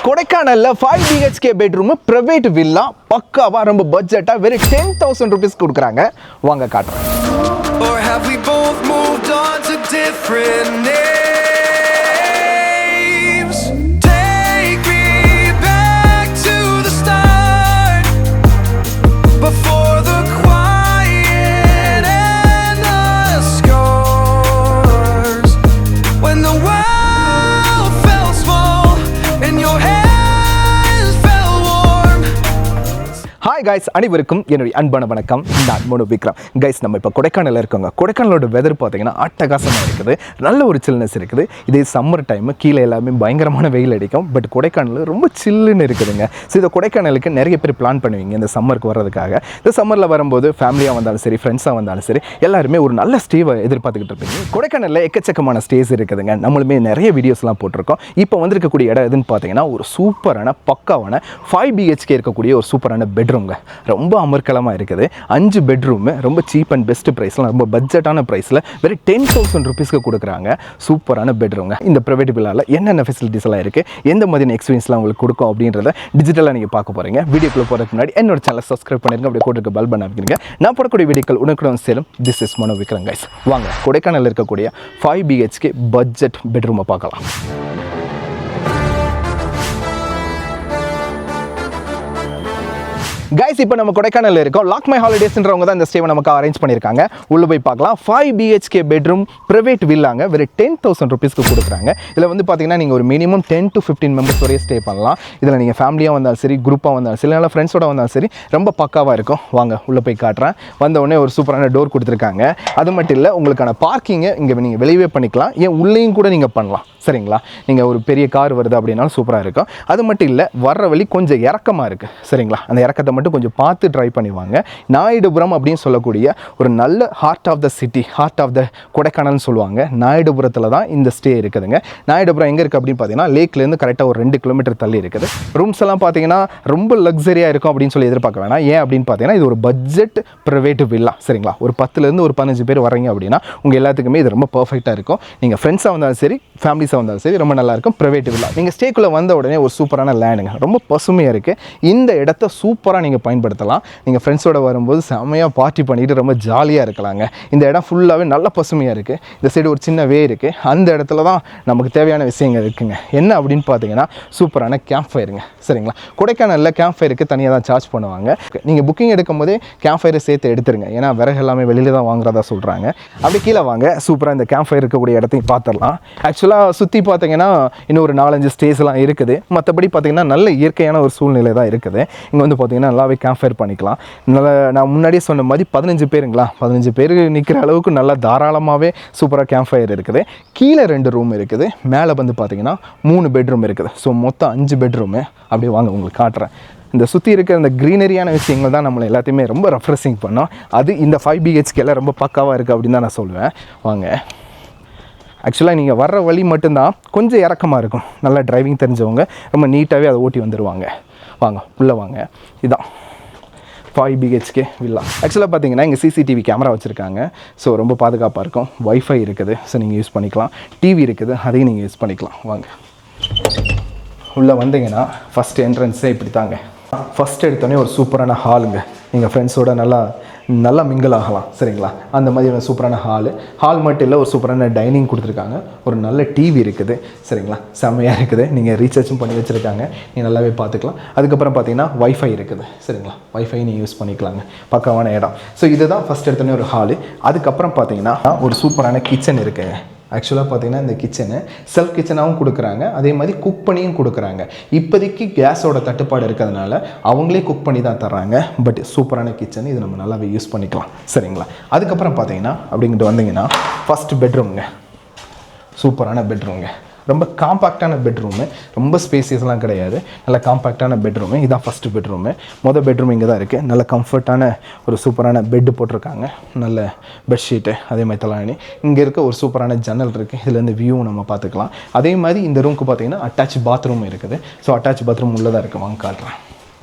கொடைக்கானல்ல 5 BHK bedroom private villa பக்காவா ரொம்ப பட்ஜெட்டா வெறும் 10,000 rupees கொடுக்குறாங்க. வாங்க காட்டுறேன். Or have we both moved on to different names? Take me back to the start, before the quiet and the scars, when the world felt small and your hands felt warm. Hi guys, அனைவருக்கும் என்னுடைய அன்பான வணக்கம். நான் மனு Vikram. Guys, நம்ம இப்போ கொடைக்கானலில் இருக்கோங்க. கொடைக்கானலோட வெதர் பார்த்தீங்கன்னா அட்டகாசமாக இருக்குது. நல்ல ஒரு சில்னஸ் இருக்குது. இதே சம்மர் டைம் கீழே எல்லாமே பயங்கரமான வெயில் அடிக்கும். பட் கொடைக்கானல் ரொம்ப சில்லுன்னு இருக்குதுங்க. ஸோ இந்த கொடைக்கானலுக்கு நிறைய பேர் பிளான் பண்ணுவீங்க இந்த சம்மருக்கு வர்றதுக்காக. இந்த சம்மரில் வரும்போது ஃபேமிலியாக வந்தாலும் சரி, ஃப்ரெண்ட்ஸாக வந்தாலும் சரி, எல்லாருமே ஒரு நல்ல ஸ்டேவை எதிர்பார்த்துக்கிட்டு இருப்பீங்க. கொடைக்கானலில் எக்கச்சக்கமான ஸ்டேஸ் இருக்குதுங்க. நம்மளுமே நிறைய வீடியோஸ்லாம் போட்டிருக்கோம். இப்போ வந்திருக்கக்கூடிய இடம் எதுன்னு பார்த்தீங்கன்னா ஒரு சூப்பரான பக்காவான 5 BHK இருக்கக்கூடிய ஒரு சூப்பரான பெட்ரூம்ங்க. ரொம்ப அமர்க்கலமாக இருக்குது. 5 பெட்ரூமு ரொம்ப சீப் அண்ட் பெஸ்ட் ப்ரைஸில், ரொம்ப பட்ஜெட்டான ப்ரைஸில் வெறும் 10,000 rupeesக்கு கொடுக்குறாங்க. சூப்பரான பெட்ரூம்ங்க. இந்த ப்ரைவேட் வில்லாவில் என்னென்ன ஃபெசிலிட்டிஸ் எல்லாம் இருக்குது, எந்த மாதிரியான எக்ஸ்பீரியன்ஸ்லாம் உங்களுக்கு கொடுக்கும் அப்படின்றத டிஜிட்டலாக நீங்கள் பார்க்க போகிறீங்க. வீடியோக்குள்ளே போகிறதுக்கு முன்னாடி என்னோட சேனலை சப்ஸ்கிரைப் பண்ணிருங்க. அப்படியே போட்டுருக்க பெல் பட்டன் அமைக்கிறீங்க. நான் போடக்கூடிய வீடியோக்கள் உனக்குடன் சேரும். This is Mano Vikram guys. வாங்க கொடைக்கானலில் இருக்கக்கூடிய 5 BHK பட்ஜெட் பெட்ரூமை பார்க்கலாம். கைஸ், இப்போ நம்ம கொடைக்கானலில் இருக்கோம். லாக் மை ஹாலிடேஸ்ன்றவங்க தான் இந்த ஸ்டேவை நமக்கு அரேஞ்ச் பண்ணியிருக்காங்க. உள்ளே போய் பார்க்கலாம். 5 BHK பெட்ரூம் ப்ரைவேட் வில்லாங்க. வெறும் 10,000 rupeesக்கு கொடுக்குறாங்க. இதில் வந்து பார்த்தீங்கன்னா நீங்கள் ஒரு மினிமம் 10 to 15 மெம்பர்ஸ் வரையும் ஸ்டே பண்ணலாம். இதில் நீங்கள் ஃபேமிலியாக வந்தாலும் சரி, குரூப்பாக வந்தாலும் சரி, இல்லை ஃப்ரெண்ட்ஸோட வந்தாலும் சரி, ரொம்ப பக்காவாக இருக்கும். வாங்க உள்ளே போய் காட்டுறேன். வந்த உடனே ஒரு சூப்பரான டோர் கொடுத்துருக்காங்க. அது மட்டும் இல்லை, உங்களுக்கான பார்க்கிங்கை இங்கே நீங்கள் வெளியவே பண்ணிக்கலாம். ஏன் உள்ளேயும் கூட நீங்கள் பண்ணலாம். சரிங்களா? நீங்கள் ஒரு பெரிய கார் வருது அப்படின்னாலும் சூப்பராக இருக்கும். அது மட்டும் இல்லை, வர்ற வழி கொஞ்சம் இறக்கமாக இருக்குது. சரிங்களா? அந்த இறக்கத்தை மட்டும் கொஞ்சம் பார்த்து ட்ரை பண்ணுவாங்க. நாயுடுபுரம் அப்படின்னு சொல்லக்கூடிய ஒரு நல்ல heart of the city, heart of the கொடைக்கானல்னு சொல்லுவாங்க. நாயுடுபுரத்தில் தான் இந்த ஸ்டே இருக்குதுங்க. நாயுடுபுரம் எங்கே இருக்குது அப்படின்னு பார்த்தீங்கன்னா லேக்லேருந்து கரெக்டாக ஒரு 2 கிலோமீட்டர் தள்ளி இருக்குது. ரூம்ஸ் எல்லாம் பார்த்தீங்கன்னா ரொம்ப லக்ஸரியாக இருக்கும் அப்படின்னு சொல்லி எதிர்பார்க்க வேணாம். ஏன் அப்படின்னு பார்த்தீங்கன்னா இது ஒரு பட்ஜெட் ப்ரைவேட் வில்லா. சரிங்களா? ஒரு 10லேருந்து ஒரு 15 பேர் வரீங்க அப்படின்னா உங்கள் எல்லாத்துக்குமே இது ரொம்ப பர்ஃபெக்டாக இருக்கும். நீங்கள் ஃப்ரெண்ட்ஸாக வந்தாலும் சரி, ஃபேமிலிஸாக வந்தாலும் சரி, ரொம்ப நல்லாயிருக்கும். Private villa. நீங்கள் ஸ்டேக்குள்ளே வந்த உடனே ஒரு சூப்பரான லேண்டுங்க. ரொம்ப பசுமையாக இருக்குது. இந்த இடத்த சூப்பராக நீங்கள் பயன்படுத்தலாம். நீங்கள் ஃப்ரெண்ட்ஸோட வரும்போது செம்மையாக பார்ட்டி பண்ணிட்டு ரொம்ப ஜாலியாக இருக்கலாங்க. இந்த இடம் ஃபுல்லாகவே நல்ல பசுமையாக இருக்குது. இந்த சைடு ஒரு சின்ன வே இருக்குது. அந்த இடத்துல தான் நமக்கு தேவையான விஷயங்கள் இருக்குங்க. என்ன அப்படின்னு பார்த்தீங்கன்னா சூப்பரான கேம்ப் ஃபயருங்க. சரிங்களா? கொடைக்கானலில் கேம்ப் ஃபயருக்கு தனியாக தான் சார்ஜ் பண்ணுவாங்க. நீங்கள் புக்கிங் எடுக்கும் போதே கேம்ப் ஃபயரை சேர்த்து எடுத்துருங்க. ஏன்னா விறகு எல்லாமே வெளியில் தான் வாங்குறதா சொல்கிறாங்க. அப்படி கீழே வாங்க. சூப்பராக இந்த கேம்ப் ஃபயர் இருக்கக்கூடிய இடத்தையும் பார்த்துடலாம். ஆக்சுவலாக சுற்றி பார்த்தீங்கன்னா இன்னும் ஒரு 4-5 ஸ்டேஸ்லாம் இருக்குது. மற்றபடி பார்த்தீங்கன்னா நல்ல இயற்கையான ஒரு சூழ்நிலை தான் இருக்குது. இங்கே வந்து பார்த்தீங்கன்னா நல்லாவே கேம்ப் ஃபயர் பண்ணிக்கலாம். நல்லா நான் முன்னாடியே சொன்ன மாதிரி 15 பேருங்களா, 15 பேர் நிற்கிற அளவுக்கு நல்லா தாராளமாகவே சூப்பராக கேம்ப் ஃபயர் இருக்குது. கீழே 2 ரூம் இருக்குது. மேலே வந்து பார்த்தீங்கன்னா 3 பெட்ரூம் இருக்குது. ஸோ மொத்தம் 5 பெட்ரூமு. அப்படியே வாங்க உங்களுக்கு காட்டுறேன். இந்த சுற்றி இருக்கிற இந்த க்ரீனரியான விஷயங்கள் தான் நம்மளை எல்லாத்தையுமே ரொம்ப ரெஃப்ரெஷிங் பண்ணோம். அது இந்த 5 BHKல ரொம்ப பக்காவாக இருக்குது அப்படின்னு தான் நான் சொல்லுவேன். வாங்க. ஆக்சுவலாக நீங்கள் வர்ற வழி மட்டும்தான் கொஞ்சம் இறக்கமாக இருக்கும். நல்லா டிரைவிங் தெரிஞ்சவங்க ரொம்ப நீட்டாகவே அதை ஓட்டி வந்துடுவாங்க. வாங்க உள்ளே வாங்க. இதுதான் 5 BHK வில்லா. ஆக்சுவலாக பார்த்தீங்கன்னா இங்கே CCTV கேமரா வச்சுருக்காங்க. ஸோ ரொம்ப பாதுகாப்பாக இருக்கும். வைஃபை இருக்குது. ஸோ நீங்கள் யூஸ் பண்ணிக்கலாம். டிவி இருக்குது. அதையும் நீங்கள் யூஸ் பண்ணிக்கலாம். வாங்க உள்ளே வந்தீங்கன்னா ஃபஸ்ட் என்ட்ரன்ஸே இப்படி தாங்க. ஃபஸ்ட் எடுத்தோடனே ஒரு சூப்பரான ஹாலுங்க. நீங்கள் ஃப்ரெண்ட்ஸோட நல்லா மிங்கிள் ஆகலாம். சரிங்களா? அந்த மாதிரியான சூப்பரான ஹால் மட்டும் இல்லை, ஒரு சூப்பரான டைனிங் கொடுத்துருக்காங்க. ஒரு நல்ல டிவி இருக்குது. சரிங்களா? செம்மையாக இருக்குது. நீங்கள் ரீசார்ஜும் பண்ணி வச்சுருக்காங்க. நீங்கள் நல்லாவே பார்த்துக்கலாம். அதுக்கப்புறம் பார்த்தீங்கன்னா வைஃபை இருக்குது. சரிங்களா? வைஃபை நீங்கள் யூஸ் பண்ணிக்கலாங்க. பக்காவான இடம். ஸோ இதுதான் ஃபஸ்ட் எடுத்தோடனே ஒரு ஹாலு. அதுக்கப்புறம் பார்த்தீங்கன்னா ஒரு சூப்பரான கிச்சன் இருக்குங்க. ஆக்சுவலாக பார்த்தீங்கன்னா இந்த கிச்சனு செல்ஃப் கிச்சனாகவும் கொடுக்குறாங்க. அதே மாதிரி குக் பண்ணியும் கொடுக்குறாங்க. இப்போதைக்கு கேஸோட தட்டுப்பாடு இருக்கிறதுனால அவங்களே குக் பண்ணி தான் தர்றாங்க. பட் சூப்பரான கிச்சன். இது நம்ம நல்லாவே யூஸ் பண்ணிக்கலாம். சரிங்களா? அதுக்கப்புறம் பார்த்தீங்கன்னா அப்படிங்கிட்டு வந்தீங்கன்னா ஃபஸ்ட் பெட்ரூம்ங்க. சூப்பரான பெட்ரூம்ங்க. ரொம்ப காம்பேக்டான பெட்ரூமு. ரொம்ப ஸ்பேசியஸ்லாம் கிடையாது. நல்ல காம்பேக்டான பெட்ரூமு. இதுதான் ஃபஸ்ட்டு பெட்ரூமு. மொதல் பெட்ரூம் இங்கே தான் இருக்குது. நல்ல கம்ஃபர்ட்டான ஒரு சூப்பரான பெட்டு போட்டிருக்காங்க. நல்ல பெட்ஷீட்டு, அதே மாதிரி தலாணி. இங்கே இருக்க ஒரு சூப்பரான ஜன்னல் இருக்குது. இதுலேருந்து வியூவும் நம்ம பார்த்துக்கலாம். அதே மாதிரி இந்த ரூமுக்கு பார்த்தீங்கன்னா அட்டாச் பாத்ரூம் இருக்குது. ஸோ அட்டாச் பாத்ரூம் உள்ளே தான் இருக்குது. வாங்க காட்டுறேன்.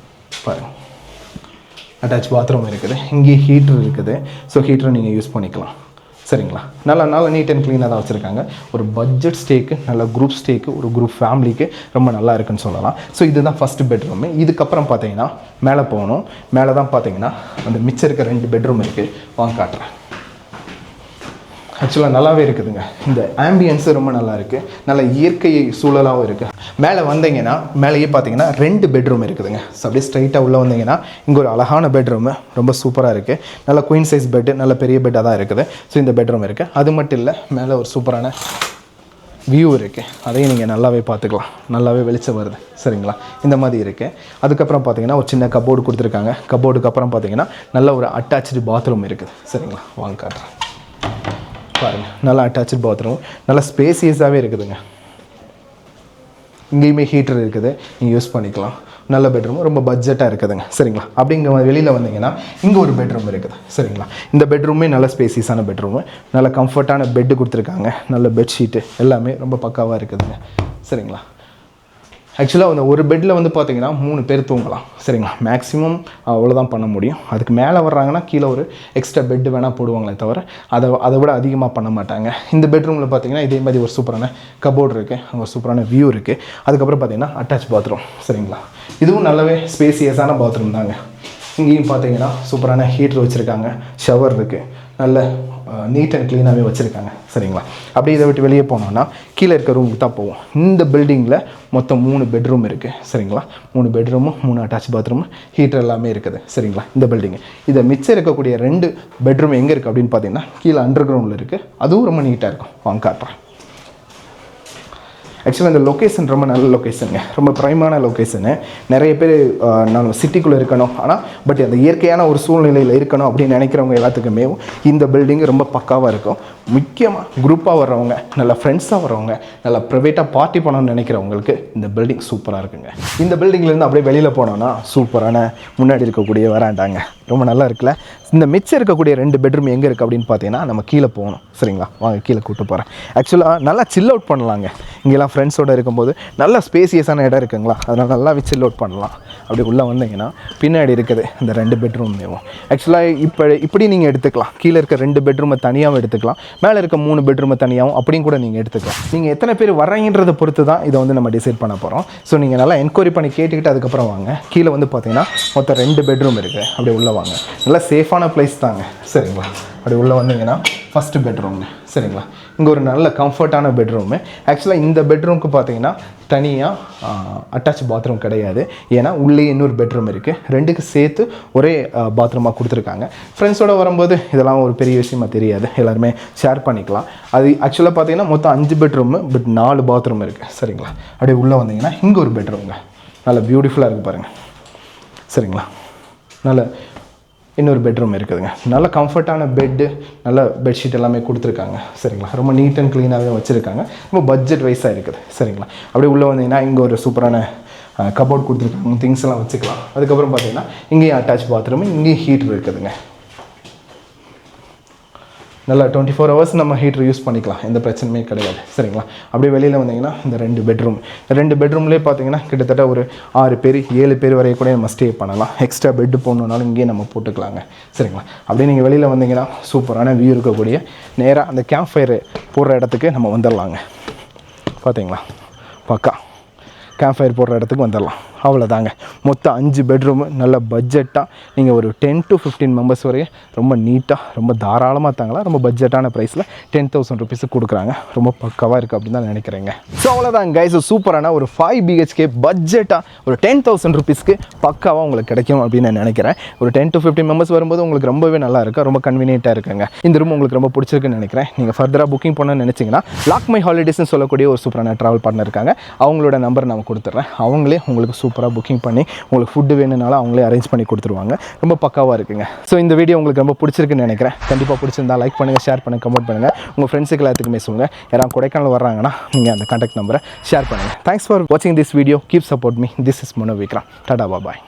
பாருங்கள், அட்டாச் பாத்ரூம் இருக்குது. இங்கே ஹீட்ரு இருக்குது. ஸோ ஹீட்டரை நீங்கள் யூஸ் பண்ணிக்கலாம். சரிங்களா. நல்லா நீட் அண்ட் க்ளீனாக தான் வச்சுருக்காங்க. ஒரு பட்ஜெட் ஸ்டேக்கு, நல்ல குரூப் ஸ்டேக்கு, ஒரு குரூப் ஃபேமிலிக்கு ரொம்ப நல்லா இருக்குன்னு சொல்லலாம். ஸோ இதுதான் ஃபஸ்ட்டு பெட்ரூமு. இதுக்கப்புறம் பார்த்தீங்கன்னா மேலே போகணும். மேலே தான் பார்த்தீங்கன்னா அந்த மிச்சம் இருக்க 2 பெட்ரூம் இருக்குது. வாங்க காட்டுறேன். ஆக்சுவலாக நல்லாவே இருக்குதுங்க. இந்த ஆம்பியன்ஸு ரொம்ப நல்லா இருக்குது. நல்ல இயற்கை சூழலாகவும் இருக்குது. மேலே வந்தீங்கன்னா மேலேயே பார்த்தீங்கன்னா 2 பெட்ரூம் இருக்குதுங்க. ஸோ அப்படியே ஸ்ட்ரைட்டாக உள்ளே வந்தீங்கன்னா இங்கே ஒரு அழகான பெட்ரூமு ரொம்ப சூப்பராக இருக்குது. நல்ல குயின் சைஸ் பெட்டு, நல்ல பெரிய பெட்டாக தான் இருக்குது. ஸோ இந்த பெட்ரூம் இருக்குது. அது மட்டும் இல்லை, மேலே ஒரு சூப்பரான வியூ இருக்குது. அதையும் நீங்கள் நல்லாவே பார்த்துக்கலாம். நல்லாவே வெளிச்சம் வருது. சரிங்களா. இந்த மாதிரி இருக்குது. அதுக்கப்புறம் பார்த்தீங்கன்னா ஒரு சின்ன கபோர்டு கொடுத்துருக்காங்க. கபோர்டுக்கு அப்புறம் பார்த்தீங்கன்னா நல்ல ஒரு அட்டாச்சு பாத்ரூம் இருக்குது. சரிங்களா. வாங்க காட்டுறேன். பாருங்கள், நல்லா அட்டாச்சு பாத்ரூம், நல்லா ஸ்பேசியஸாகவே இருக்குதுங்க. இங்கேயுமே ஹீட்டர் இருக்குது, நீங்கள் யூஸ் பண்ணிக்கலாம். நல்ல பெட்ரூம், ரொம்ப பட்ஜெட்டாக இருக்குதுங்க. சரிங்களா. அப்படிங்க வெளியில் வந்தீங்கன்னா இங்கே ஒரு பெட்ரூம் இருக்குது. சரிங்களா. இந்த பெட்ரூமே நல்ல ஸ்பேசியஸான பெட்ரூமு, நல்ல கம்ஃபர்ட்டான பெட்டு கொடுத்துருக்காங்க. நல்ல பெட்ஷீட்டு எல்லாமே ரொம்ப பக்காவாக இருக்குதுங்க. சரிங்களா. ஆக்சுவலாக அந்த ஒரு பெட்டில் வந்து பார்த்தீங்கன்னா 3 பேர் தூங்கலாம். சரிங்களா. மேக்ஸிமம் அவ்வளோதான் பண்ண முடியும். அதுக்கு மேலே வர்றாங்கன்னா கீழே ஒரு எக்ஸ்ட்ரா பெட்டு வேணால் போடுவாங்களே தவிர அதை விட அதிகமாக பண்ண மாட்டாங்க. இந்த பெட்ரூமில் பார்த்தீங்கன்னா இதே மாதிரி ஒரு சூப்பரான கபோர்டு இருக்குது, அங்கே ஒரு சூப்பரான வியூ இருக்குது. அதுக்கப்புறம் பார்த்தீங்கன்னா அட்டாச் பாத்ரூம். சரிங்களா. இதுவும் நல்லாவே ஸ்பேசியஸான பாத்ரூம் தாங்க. இங்கேயும் பார்த்தீங்கன்னா சூப்பரான ஹீட்டர் வச்சுருக்காங்க, ஷவர் இருக்குது, நல்ல நீட் அண்ட் க்ளீனாகவே வச்சுருக்காங்க. சரிங்களா. அப்படியே இதை விட்டு வெளியே போனோன்னா கீழே இருக்க ரூமுக்கு தான் போவோம். இந்த பில்டிங்கில் மொத்தம் 3 பெட்ரூம் இருக்குது. சரிங்களா. 3 பெட்ரூமும் 3 அட்டாச் பாத்ரூமு, ஹீட்டர் எல்லாமே இருக்குது. சரிங்களா. இந்த பில்டிங்கு இதை மிச்சம் இருக்கக்கூடிய 2 பெட்ரூம் எங்கே இருக்குது அப்படின்னு பார்த்தீங்கன்னா கீழே அண்டர் கிரவுண்டில் இருக்குது. அதுவும் ரொம்ப நீட்டாக இருக்கும். வாங்க காட்டுறேன். ஆக்சுவலாக இந்த லொக்கேஷன் ரொம்ப நல்ல லொக்கேஷனுங்க. ரொம்ப ப்ரைமான லொக்கேஷனு. நிறைய பேர் நான் சிட்டிக்குள்ளே இருக்கணும், ஆனால் பட் அந்த இயற்கையான ஒரு சூழ்நிலையில் இருக்கணும் அப்படின்னு நினைக்கிறவங்க எல்லாத்துக்குமே இந்த பில்டிங் ரொம்ப பக்காவாக இருக்கும். முக்கியமாக குரூப்பாக வர்றவங்க, நல்ல ஃப்ரெண்ட்ஸாக வர்றவங்க, நல்லா ப்ரைவேட்டாக பார்ட்டி பண்ணணும்னு நினைக்கிறவங்களுக்கு இந்த பில்டிங் சூப்பராக இருக்குங்க. இந்த பில்டிங்லேருந்து அப்படியே வெளியில் போனோன்னா சூப்பரான முன்னாடி இருக்கக்கூடிய வராண்டாங்க. ரொம்ப நல்லா இருக்குல்ல. இந்த மிச்சம் இருக்கக்கூடிய 2 பெட்ரூம் எங்கே இருக்குது அப்படின்னு பார்த்தீங்கன்னா நம்ம கீழே போகணும். சரிங்களா. வாங்க கீழே கூப்பிட்டு போகிறேன். ஆக்சுவலாக நல்லா சில் அவுட் பண்ணலாங்க. இங்கெல்லாம் ஃப்ரெண்ட்ஸோடு இருக்கும்போது நல்ல ஸ்பேசியஸான இடம் இருக்குங்களா, அதனால் நல்லாவே சில் அவுட் பண்ணலாம். அப்படி உள்ளே வந்தீங்கன்னா பின்னாடி இருக்குது இந்த 2 பெட்ரூம்லேயும். ஆக்சுவலாக இப்படி நீங்கள் எடுத்துக்கலாம். கீழே இருக்க 2 பெட்ரூமை தனியாகவும் எடுத்துக்கலாம், மேலே இருக்க 3 பெட்ரூமை தனியாகவும் அப்படியும் கூட நீங்கள் எடுத்துக்கலாம். நீங்கள் எத்தனை பேர் வர்றீங்கன்றதை பொறுத்து தான் இதை வந்து நம்ம டிசைட் பண்ண போகிறோம். ஸோ நீங்கள் நல்லா என்கொயரி பண்ணி கேட்டுக்கிட்டு அதுக்கப்புறம் வாங்க. கீழே வந்து பார்த்தீங்கன்னா மொத்தம் 2 பெட்ரூம் இருக்குது. அப்படியே உள்ளே வாங்க. நல்லா சேஃபான பிளேஸ் தாங்க. சரிங்களா. அப்படி உள்ளே வந்தீங்கன்னா ஃபஸ்ட்டு பெட்ரூம்ங்க. சரிங்களா. இங்கே ஒரு நல்ல கம்ஃபர்ட்டான பெட்ரூமு. ஆக்சுவலாக இந்த பெட்ரூமுக்கு பார்த்தீங்கன்னா தனியாக அட்டாச் பாத்ரூம் கிடையாது. ஏன்னா உள்ளே இன்னொரு பெட்ரூம் இருக்குது. 2க்கு சேர்த்து ஒரே பாத்ரூமாக கொடுத்துருக்காங்க. ஃப்ரெண்ட்ஸோடு வரும்போது இதெல்லாம் ஒரு பெரிய விஷயமா தெரியாது, எல்லாருமே ஷேர் பண்ணிக்கலாம். அது ஆக்சுவலாக பார்த்தீங்கன்னா மொத்தம் 5 பெட்ரூமு, பட் 4 பாத்ரூம் இருக்குது. சரிங்களா. அப்படியே உள்ளே வந்தீங்கன்னா இங்கே ஒரு பெட்ரூம்ங்க. நல்ல பியூட்டிஃபுல்லாக இருக்குது பாருங்கள். சரிங்களா. நல்ல இன்னொரு பெட்ரூம் இருக்குதுங்க. நல்ல கம்ஃபர்ட்டான பெட்டு, நல்ல பெட்ஷீட் எல்லாமே கொடுத்துருக்காங்க. சரிங்களா. ரொம்ப நீட் அண்ட் க்ளீனாகவே வச்சுருக்காங்க. ரொம்ப பட்ஜெட் வைஸாக இருக்குது. சரிங்களா. அப்படியே உள்ளே வந்தீங்கன்னா இங்கே ஒரு சூப்பரான கபோர்ட் கொடுத்துருக்காங்க, திங்ஸ் எல்லாம் வச்சுக்கலாம். அதுக்கப்புறம் பார்த்தீங்கன்னா இங்கேயும் அட்டாச் பாத்ரூமு, இங்கேயும் ஹீட்டர் இருக்குதுங்க. நல்லா 24 ஹவர்ஸ் நம்ம ஹீட்டர் யூஸ் பண்ணிக்கலாம், எந்த பிரச்சனையுமே கிடையாது. சரிங்களா. அப்படியே வெளியில் வந்தீங்கன்னா இந்த 2 பெட்ரூம்லேயே பார்த்தீங்கன்னா கிட்டத்தட்ட ஒரு 6 பேர் 7 பேர் வரைய கூட நம்ம ஸ்டே பண்ணலாம். எக்ஸ்ட்ரா பெட்டு போடணுன்னாலும் இங்கேயே நம்ம போட்டுக்கலாங்க. சரிங்களா. அப்படியே நீங்கள் வெளியில் வந்தீங்கன்னா சூப்பரான வியூ இருக்கக்கூடிய நேராக அந்த கேம்ப் ஃபயர் போடுற இடத்துக்கு நம்ம வந்துடலாங்க. பார்த்தீங்களா, பக்கா கேம்ப் ஃபயர் போடுற இடத்துக்கு வந்துடலாம். அவ்வளோதாங்க. மொத்தம் 5 பெட்ரூமு, நல்ல பட்ஜெட்டாக நீங்கள் ஒரு 10 to 15 மெம்பர்ஸ் வரையும் ரொம்ப நீட்டாக, ரொம்ப தாராளமாக தாங்களா, ரொம்ப பட்ஜெட்டான ப்ரைஸில் 10,000 ருபீஸுக்கு கொடுக்குறாங்க. ரொம்ப பக்காவாக இருக்குது அப்படின்னு தான் நினைக்கிறேங்க. ஸோ அவ்வளோதான் கைஸ். சூப்பரான ஒரு 5 BHK பட்ஜெட்டாக ஒரு 10,000 ருபீஸ்க்கு பக்காவாக உங்களுக்கு கிடைக்கும் அப்படின்னு நான் நினைக்கிறேன். ஒரு 10 to 15 மெம்பர்ஸ் வரும்போது உங்களுக்கு ரொம்பவே நல்லா இருக்கும், ரொம்ப கன்வீனியண்ட்டாக இருக்குங்க. இந்த ரூம் உங்களுக்கு ரொம்ப பிடிச்சிருக்குன்னு நினைக்கிறேன். நீங்கள் ஃபர்தராக புக்கிங் பண்ணணும்னு நினச்சிங்கன்னா லாக் மை ஹாலிடேஸ்னு சொல்லக்கூடிய ஒரு சூப்பரான ட்ராவல் பார்ட்னர் இருக்காங்க. அவங்களோட நம்பர் நான் கொடுத்துட்றேன். அவங்களே உங்களுக்கு சூப்பராக புக்கிங் பண்ணி உங்களுக்கு ஃபுட்டு வேணும்னாலும் அவங்களே அரேஞ்ச் பண்ணி கொடுத்துருவாங்க. ரொம்ப பக்காவாக இருக்குங்க. ஸோ இந்த வீடியோ உங்களுக்கு ரொம்ப பிடிச்சிருக்குன்னு நினைக்கிறேன். கண்டிப்பாக பிடிச்சிருந்தா லைக் பண்ணுங்கள், ஷேர் பண்ணுங்கள், கமெண்ட் பண்ணுங்கள். உங்கள் ஃப்ரெண்ட்ஸுக்கு எல்லாத்துக்குமே சொல்லுங்கள். யாராவது கொடைக்கானல் வர்றாங்கன்னா நீங்கள் அந்த கான்டாக்ட் நம்பரை ஷேர் பண்ணுங்கள். தேங்க்ஸ் ஃபார் வாட்சிங் this video. Keep support me. This is Mano Vikram. Tata bye.